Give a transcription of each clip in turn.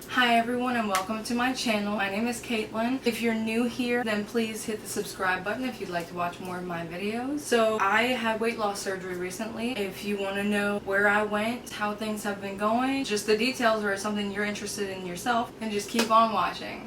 Hi everyone and welcome to my channel. My name is Caitlin. If you're new here, then please hit the subscribe button if you'd like to watch more of my videos. So I had weight loss surgery recently. If you want to know where I went, how things have been going, just the details or something you're interested in yourself, then just keep on watching.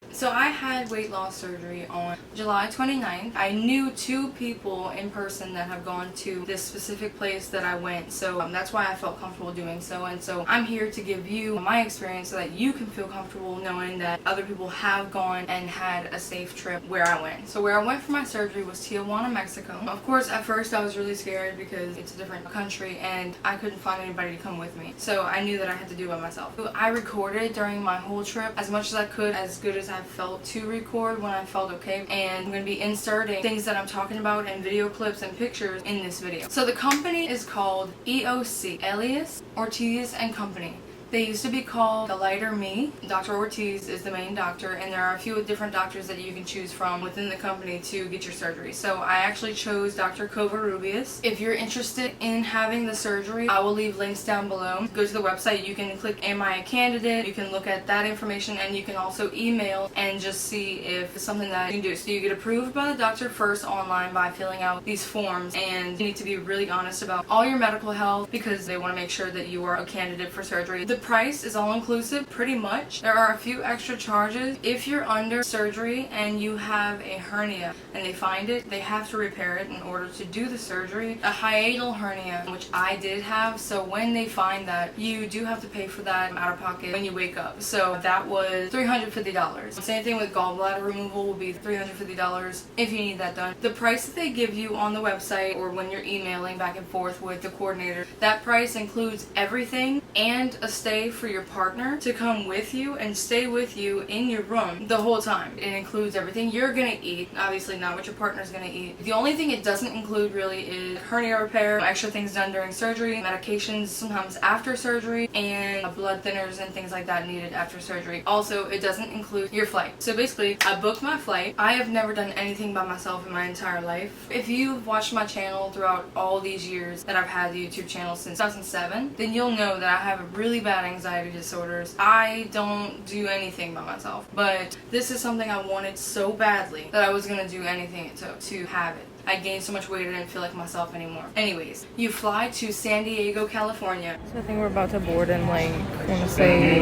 So I had weight loss surgery on July 29th. I knew 2 people in person that have gone to this specific place that I went, so that's why I felt comfortable doing so. And so I'm here to give you my experience so that you can feel comfortable knowing that other people have gone and had a safe trip where I went. So where I went for my surgery was Tijuana, Mexico. Of course, at first I was really scared because it's a different country and I couldn't find anybody to come with me. So I knew that I had to do it by myself. I recorded during my whole trip as much as I could, as good as I felt to record when I felt okay, and I'm going to be inserting things that I'm talking about and video clips and pictures in this video. So the company is called EOC, Elias Ortiz and Company. They used to be called The Lighter Me. Dr. Ortiz is the main doctor, and there are a few different doctors that you can choose from within the company to get your surgery. So I actually chose Dr. Covarrubias. If you're interested in having the surgery, I will leave links down below. Go to the website, you can click Am I a Candidate, you can look at that information, and you can also email and just see if it's something that you can do. So you get approved by the doctor first online by filling out these forms, and you need to be really honest about all your medical health because they want to make sure that you are a candidate for surgery. The price is all inclusive pretty much. There are a few extra charges. If you're under surgery and you have a hernia and they find it, they have to repair it in order to do the surgery. A hiatal hernia, which I did have, so when they find that, you do have to pay for that out of pocket when you wake up. So that was $350. Same thing with gallbladder removal will be $350 if you need that done. The price that they give you on the website or when you're emailing back and forth with the coordinator, that price includes everything and a stay for your partner to come with you and stay with you in your room the whole time. It includes everything you're gonna eat, obviously not what your partner's gonna eat. The only thing it doesn't include really is hernia repair, extra things done during surgery, medications sometimes after surgery, and blood thinners and things like that needed after surgery. Also, it doesn't include your flight. So basically, I booked my flight. I have never done anything by myself in my entire life. If you've watched my channel throughout all these years that I've had the YouTube channel since 2007, then you'll know that I have a really bad anxiety disorders. I don't do anything by myself, but this is something I wanted so badly that I was gonna do anything it took to have it. I gained so much weight I didn't feel like myself anymore. Anyways, you fly to San Diego, California. So I think we're about to board in like, I wanna say,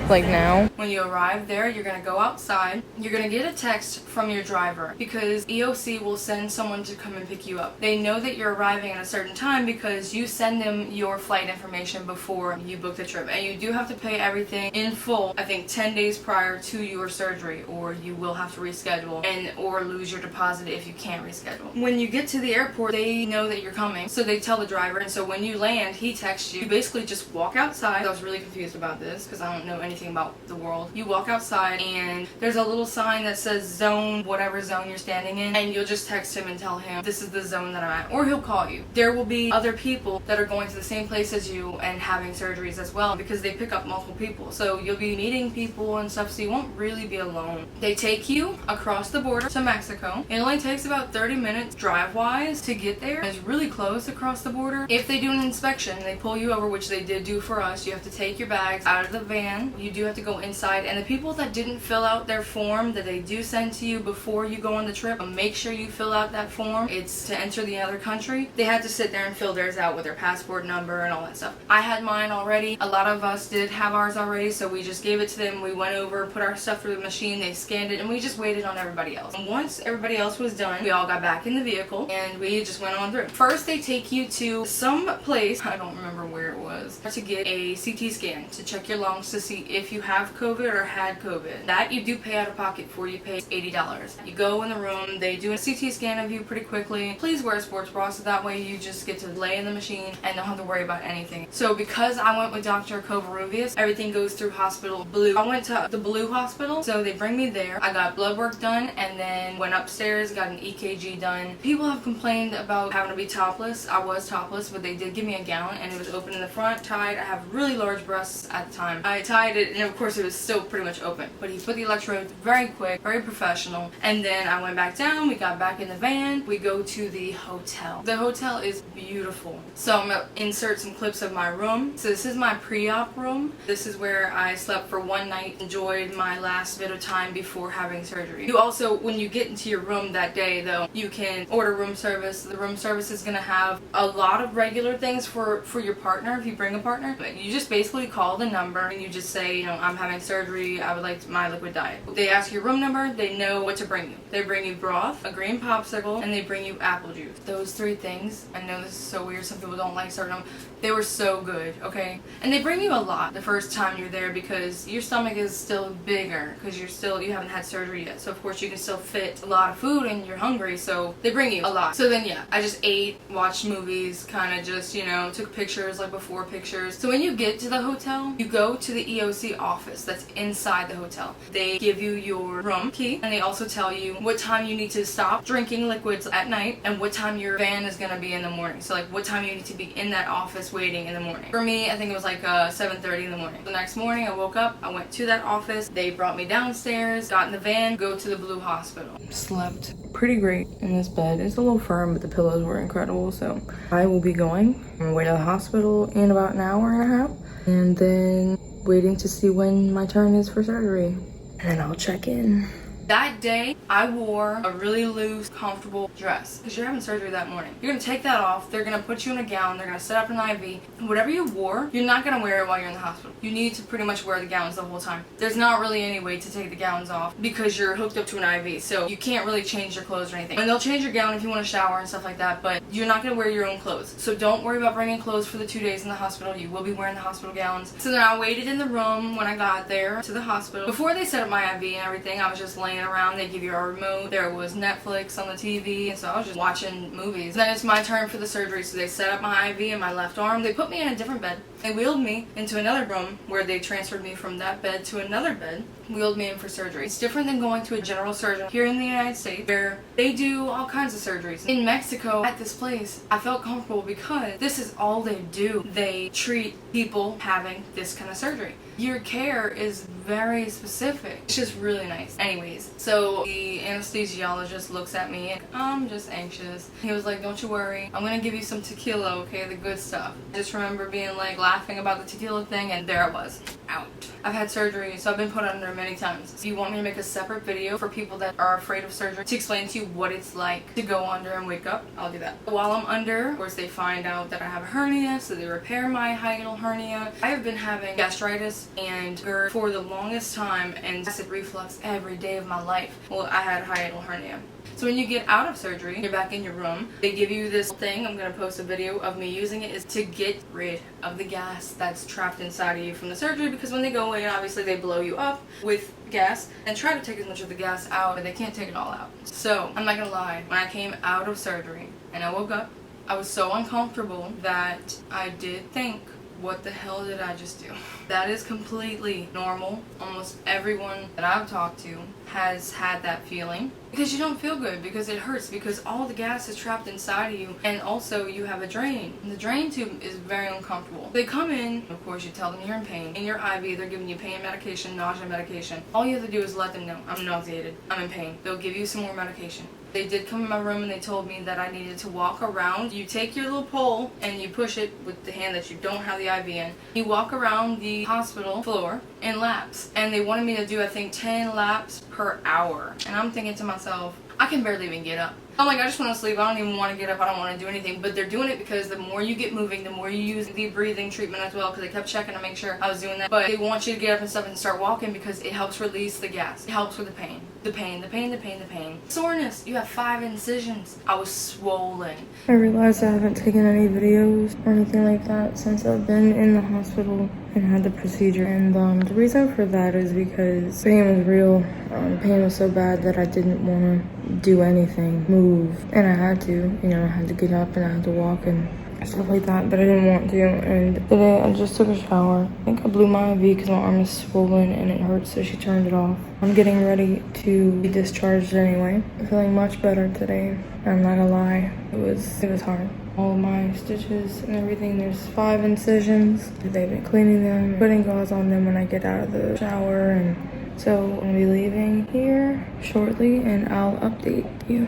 like now. When you arrive there, you're gonna go outside. You're gonna get a text from your driver because EOC will send someone to come and pick you up. They know that you're arriving at a certain time because you send them your flight information before you book the trip. And you do have to pay everything in full, I think 10 days prior to your surgery, or you will have to reschedule or lose your deposit if you can't reschedule. When you get to the airport, they know that you're coming, so they tell the driver, and so when you land, he texts you. You basically just walk outside. I was really confused about this because I don't know anything about the world. You walk outside and there's a little sign that says zone, whatever zone you're standing in, and you'll just text him and tell him this is the zone that I'm at, or he'll call you. There will be other people that are going to the same place as you and having surgeries as well because they pick up multiple people, so you'll be meeting people and stuff, so you won't really be alone. They take you across the border to Mexico. It only takes about 30 minutes drive wise to get there. It's really close across the border. If they do an inspection, they pull you over, which they did do for us. You have to take your bags out of the van. You do have to go inside, and the people that didn't fill out their form that they do send to you before you go on the trip, make sure you fill out that form. It's to enter the other country. They had to sit there and fill theirs out with their passport number and all that stuff. I had mine already. A lot of us did have ours already, so we just gave it to them. We went over, put our stuff through the machine, they scanned it, and we just waited on everybody else. And once everybody else was done, we all got back in the vehicle and we just went on through. First, they take you to some place, I don't remember where it was, to get a CT scan to check your lungs to see if you have COVID or had COVID. That you do pay out of pocket for. You pay $80. You go in the room, they do a CT scan of you pretty quickly. Please wear a sports bra so that way you just get to lay in the machine and don't have to worry about anything. So because I went with Dr. Covarrubias, everything goes through Hospital Blue. I went to the Blue Hospital, so they bring me there. I got blood work done and then went upstairs, got an EKG done. People have complained about having to be topless. I was topless, but they did give me a gown and it was open in the front not tied. I have really large breasts at the time. I tied it, and of course it was still pretty much open. But he put the electrodes very quick, very professional. And then I went back down. We got back in the van. We go to the hotel. The hotel is beautiful. So I'm gonna insert some clips of my room. So this is my pre-op room. This is where I slept for one night. Enjoyed my last bit of time before having surgery. You also, when you get into your room that day though, you can order room service. The room service is gonna have a lot of regular things for your partner if you bring a partner. But you just basically call the number and you just say, you know, I'm having surgery, I would like my liquid diet. They ask your room number, they know what to bring you. They bring you broth, a green popsicle, and they bring you apple juice. Those three things, I know this is so weird, some people don't like certain of them, they were so good, okay? And they bring you a lot the first time you're there because your stomach is still bigger because you haven't had surgery yet. So of course you can still fit a lot of food and you're hungry, so they bring you a lot. So then yeah, I just ate, watched movies, kind of just, you know, took pictures, like before pictures. So when you get to the hotel, you go to the EOC office that's inside the hotel. They give you your room key and they also tell you what time you need to stop drinking liquids at night and what time your van is gonna be in the morning. So like what time you need to be in that office waiting in the morning. For me, I think it was like 7:30 in the morning. The next morning I woke up, I went to that office, they brought me downstairs, got in the van, go to the Blue Hospital. Slept pretty great in this bed. It's a little firm, but the pillows were incredible. So I will be going on my way to the hospital in about an hour and a half, and then waiting to see when my turn is for surgery. And I'll check in. That day, I wore a really loose, comfortable dress because you're having surgery that morning. You're going to take that off. They're going to put you in a gown. They're going to set up an IV. And whatever you wore, you're not going to wear it while you're in the hospital. You need to pretty much wear the gowns the whole time. There's not really any way to take the gowns off because you're hooked up to an IV. So you can't really change your clothes or anything. And they'll change your gown if you want to shower and stuff like that, but you're not going to wear your own clothes. So don't worry about bringing clothes for the 2 days in the hospital. You will be wearing the hospital gowns. So then I waited in the room when I got there to the hospital. Before they set up my IV and everything, I was just laying around. They give you a remote. There was Netflix on the TV, and so I was just watching movies. Then it's my turn for the surgery, so they set up my IV in my left arm. They put me in a different bed. They wheeled me into another room where they transferred me from that bed to another bed, wheeled me in for surgery. It's different than going to a general surgeon here in the United States where they do all kinds of surgeries. In Mexico, at this place, I felt comfortable because this is all they do. They treat people having this kind of surgery. Your care is very specific. It's just really nice. Anyways, so the anesthesiologist looks at me and I'm just anxious. He was like, don't you worry, I'm gonna give you some tequila, okay, the good stuff. I just remember being like laughing about the tequila thing, and there I was, out. I've had surgery, so I've been put under many times. If you want me to make a separate video for people that are afraid of surgery to explain to you what it's like to go under and wake up, I'll do that. While I'm under, of course they find out that I have a hernia, so they repair my hiatal hernia. I have been having gastritis and GERD for the longest time and acid reflux every day of my life. Well, I had a hiatal hernia. So when you get out of surgery, you're back in your room, they give you this thing, I'm going to post a video of me using it, is to get rid of the gas that's trapped inside of you from the surgery, because when they go in, obviously they blow you up with gas and try to take as much of the gas out, but they can't take it all out. So, I'm not going to lie, when I came out of surgery and I woke up, I was so uncomfortable that I did think, what the hell did I just do? That is completely normal. Almost everyone that I've talked to has had that feeling. Because you don't feel good, because it hurts, because all the gas is trapped inside of you, and also you have a drain. And the drain tube is very uncomfortable. They come in, of course you tell them you're in pain. In your IV, they're giving you pain medication, nausea medication. All you have to do is let them know, I'm nauseated, I'm in pain. They'll give you some more medication. They did come in my room and they told me that I needed to walk around. You take your little pole and you push it with the hand that you don't have the IV in. You walk around the hospital floor in laps. And they wanted me to do, I think, 10 laps per hour. And I'm thinking to myself, I can barely even get up. I'm like, I just want to sleep. I don't even want to get up. I don't want to do anything. But they're doing it because the more you get moving, the more you use the breathing treatment as well, because they kept checking to make sure I was doing that. But they want you to get up and stuff and start walking because it helps release the gas. It helps with the pain. The pain, the pain, the pain, the pain. Soreness. You have 5 incisions. I was swollen. I realized I haven't taken any videos or anything like that since I've been in the hospital and had the procedure. And the reason for that is because pain was real. The pain was so bad that I didn't want to do anything, move, and I had to, you know, I had to get up and I had to walk and stuff like that, but I didn't want to. And today I just took a shower. I think I blew my IV because my arm is swollen and it hurts, so she turned it off. I'm getting ready to be discharged anyway. I'm feeling much better today. I'm not gonna lie, it was hard. all my stitches and everything. There's 5 incisions. They've been cleaning them, putting gauze on them when I get out of the shower, and so I'm gonna be leaving here shortly and I'll update you.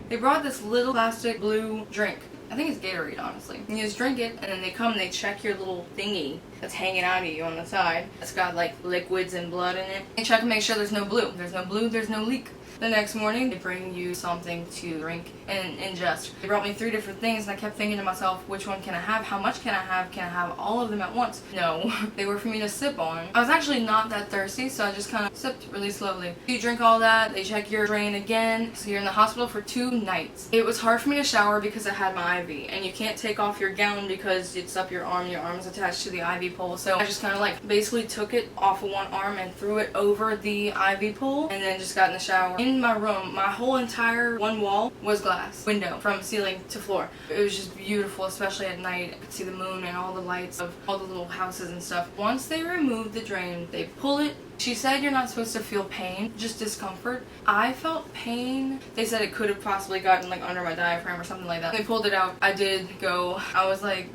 They brought this little plastic blue drink. I think it's Gatorade, honestly. And you just drink it, and then they come and they check your little thingy that's hanging out of you on the side. It's got like liquids and blood in it. They check and make sure there's no blue. There's no blue, there's no leak. The next morning, they bring you something to drink and ingest. They brought me 3 different things, and I kept thinking to myself, which one can I have? How much can I have? Can I have all of them at once? No, they were for me to sip on. I was actually not that thirsty, so I just kind of sipped really slowly. You drink all that, they check your drain again, so you're in the hospital for 2 nights. It was hard for me to shower because I had my IV, and you can't take off your gown because it's up your arm's attached to the IV pole, so I just kind of like basically took it off of one arm and threw it over the IV pole, and then just got in the shower. In my room, my whole entire one wall was glass window from ceiling to floor. It was just beautiful, especially at night. I could see the moon and all the lights of all the little houses and stuff. Once they removed the drain, they pull it. She said you're not supposed to feel pain, just discomfort. I felt pain. They said it could have possibly gotten like under my diaphragm or something like that. They pulled it out. I did go, I was like,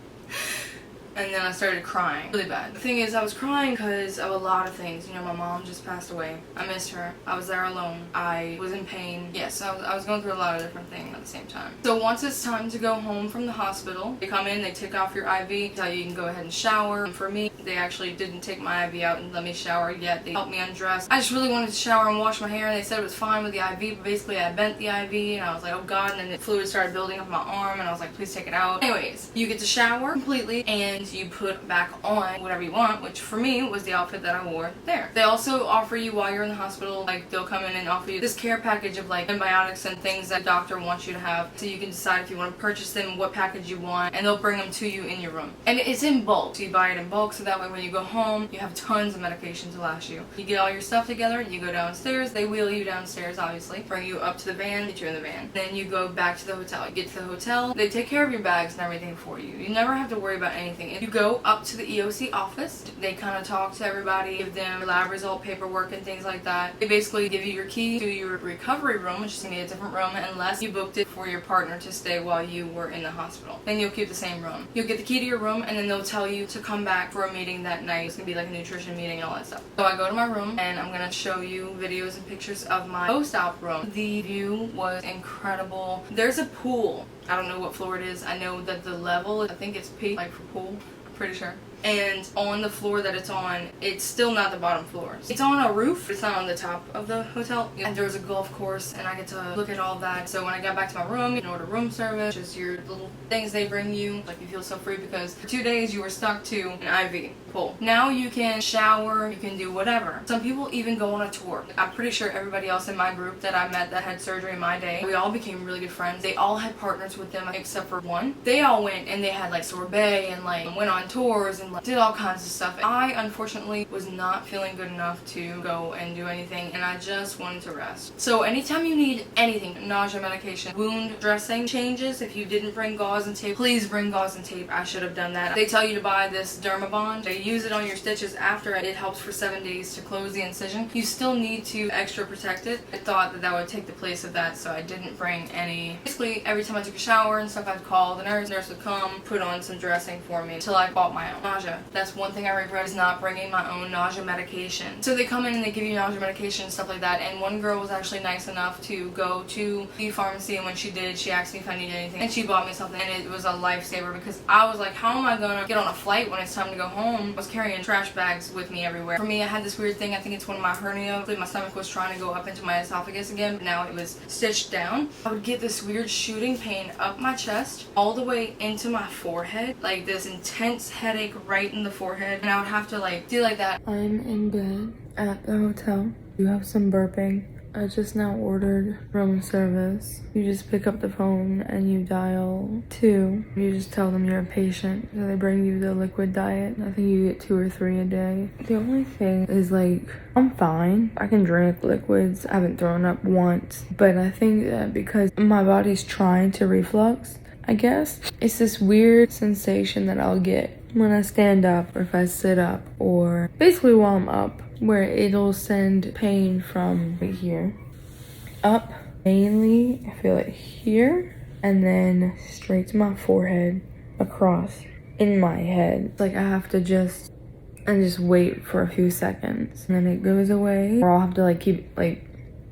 and then I started crying really bad. The thing is, I was crying because of a lot of things. You know, my mom just passed away. I missed her. I was there alone. I was in pain. Yes, I was going through a lot of different things at the same time. So once it's time to go home from the hospital, they come in, they take off your IV, tell you can go ahead and shower. And for me, they actually didn't take my IV out and let me shower yet. They helped me undress. I just really wanted to shower and wash my hair, and they said it was fine with the IV, but basically I bent the IV, and I was like, oh god, and then the fluid started building up my arm, and I was like, please take it out. Anyways, you get to shower completely, and you put back on whatever you want, which for me was the outfit that I wore there. They also offer you while you're in the hospital, like they'll come in and offer you this care package of like antibiotics and things that the doctor wants you to have, so you can decide if you want to purchase them, what package you want, and they'll bring them to you in your room. And it's in bulk, so you buy it in bulk, so that way when you go home, you have tons of medication to last you. You get all your stuff together, you go downstairs, they wheel you downstairs obviously, bring you up to the van, get you in the van. Then you go back to the hotel. You get to the hotel, they take care of your bags and everything for you. You never have to worry about anything. If you go up to the EOC office, they kind of talk to everybody, give them lab result paperwork and things like that. They basically give you your key to your recovery room, which is going to be a different room unless you booked it for your partner to stay while you were in the hospital. Then you'll keep the same room. You'll get the key to your room, and then they'll tell you to come back for a meeting that night. It's going to be like a nutrition meeting and all that stuff. So I go to my room, and I'm going to show you videos and pictures of my post-op room. The view was incredible. There's a pool. I don't know what floor it is. I know that the level, I think it's P, like for pool. I'm pretty sure. And on the floor that it's on, it's still not the bottom floor. It's on a roof, it's not on the top of the hotel. And there was a golf course, and I get to look at all that. So when I got back to my room, you can order room service, just your little things they bring you. Like, you feel so free because for 2 days you were stuck to an IV pool. Now you can shower, you can do whatever. Some people even go on a tour. I'm pretty sure everybody else in my group that I met that had surgery in my day, we all became really good friends. They all had partners with them except for one. They all went and they had like sorbet and like went on tours and like did all kinds of stuff. I unfortunately was not feeling good enough to go and do anything, and I just wanted to rest. So anytime you need anything, nausea medication, wound dressing changes, if you didn't bring gauze and tape, please bring gauze and tape. I should have done that. They tell you to buy this Dermabond. They use it on your stitches after it helps for 7 days to close the incision. You still need to extra protect it. I thought that that would take the place of that, so I didn't bring any. Basically, every time I took a shower and stuff, I'd call the nurse. The nurse would come, put on some dressing for me until I bought my own. Nausea. That's one thing I regret, is not bringing my own nausea medication. So they come in and they give you nausea medication and stuff like that, and one girl was actually nice enough to go to the pharmacy, and when she did, she asked me if I needed anything, and she bought me something, and it was a lifesaver because I was like, how am I gonna get on a flight when it's time to go home? I was carrying trash bags with me everywhere. For me, I had this weird thing, I think it's one of my hernia. My stomach was trying to go up into my esophagus again, but now it was stitched down. I would get this weird shooting pain up my chest, all the way into my forehead, like this intense headache right in the forehead, and I would have to like do like that. I'm in bed at the hotel. You have some burping. I just now ordered room service. You just pick up the phone and you dial 2. You just tell them you're a patient. So they bring you the liquid diet. I think you get 2 or 3 a day. The only thing is like, I'm fine. I can drink liquids. I haven't thrown up once. But I think that because my body's trying to reflux, I guess, it's this weird sensation that I'll get when I stand up or if I sit up, or basically while I'm up, where it'll send pain from right here up. Mainly, I feel it here and then straight to my forehead, across in my head. Like I have to just wait for a few seconds, and then it goes away, or I'll have to like keep like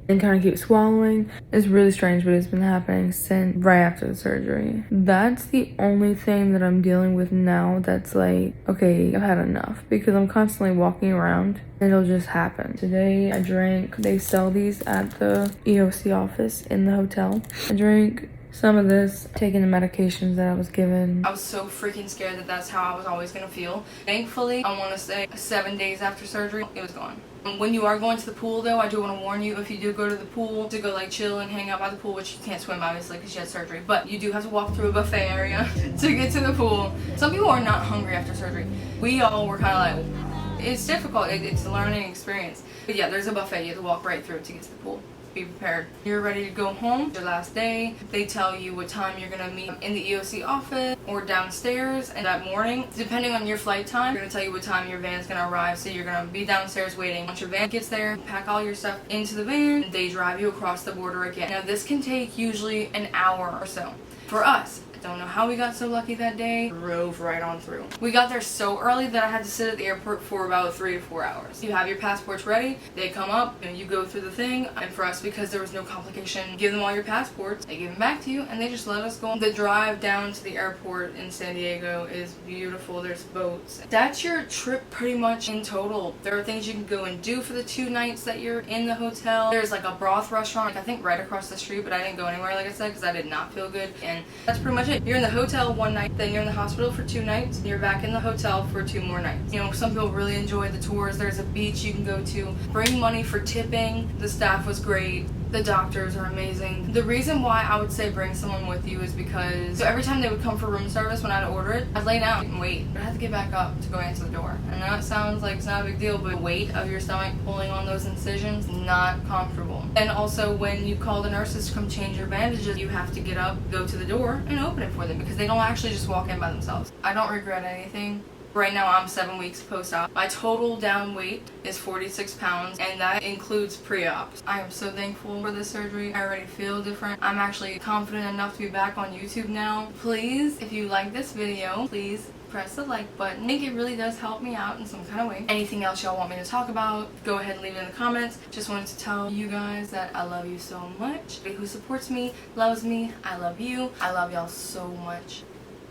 and kind of keep swallowing. It's really strange, but it's been happening since right after the surgery. That's the only thing that I'm dealing with now that's like, okay, I've had enough, because I'm constantly walking around and it'll just happen. Today I drank, they sell these at the EOC office in the hotel. I drank some of this, taking the medications that I was given. I was so freaking scared that that's how I was always gonna feel. Thankfully, I want to say 7 days after surgery, it was gone. When you are going to the pool though, I do want to warn you, if you do go to the pool, to go like chill and hang out by the pool, which you can't swim obviously because you had surgery, but you do have to walk through a buffet area to get to the pool. Some people are not hungry after surgery. We all were kind of like, it's difficult, it's a learning experience. But yeah, there's a buffet, you have to walk right through to get to the pool. Be prepared. You're ready to go home, your last day. They tell you what time you're gonna meet in the EOC office or downstairs, and that morning, depending on your flight time, they're gonna tell you what time your van's gonna arrive, so you're gonna be downstairs waiting. Once your van gets there, pack all your stuff into the van, and they drive you across the border again. Now this can take usually an hour or so. For us, don't know how we got so lucky that day. Drove right on through. We got there so early that I had to sit at the airport for about 3 to 4 hours. You have your passports ready, they come up, and you go through the thing. And for us, because there was no complication, give them all your passports, they give them back to you, and they just let us go. The drive down to the airport in San Diego is beautiful. There's boats. That's your trip pretty much in total. There are things you can go and do for the 2 nights that you're in the hotel. There's like a broth restaurant, I think right across the street, but I didn't go anywhere like I said because I did not feel good. And that's pretty much it. You're in the hotel 1 night, then you're in the hospital for 2 nights, and you're back in the hotel for 2 more nights. You know, some people really enjoy the tours. There's a beach you can go to. Bring money for tipping. The staff was great. The doctors are amazing. The reason why I would say bring someone with you is because so every time they would come for room service when I'd order it, I'd lay down and wait. But I had to get back up to go answer the door. I know it sounds like it's not a big deal, but the weight of your stomach pulling on those incisions, not comfortable. And also when you call the nurses to come change your bandages, you have to get up, go to the door, and open it for them because they don't actually just walk in by themselves. I don't regret anything. Right now I'm 7 weeks post-op. My total down weight is 46 pounds, and that includes pre-ops. I am so thankful for this surgery. I already feel different. I'm actually confident enough to be back on YouTube now. Please, if you like this video, please press the like button. I think it really does help me out in some kind of way. Anything else y'all want me to talk about, go ahead and leave it in the comments. Just wanted to tell you guys that I love you so much. Everybody who supports me, loves me, I love you. I love y'all so much.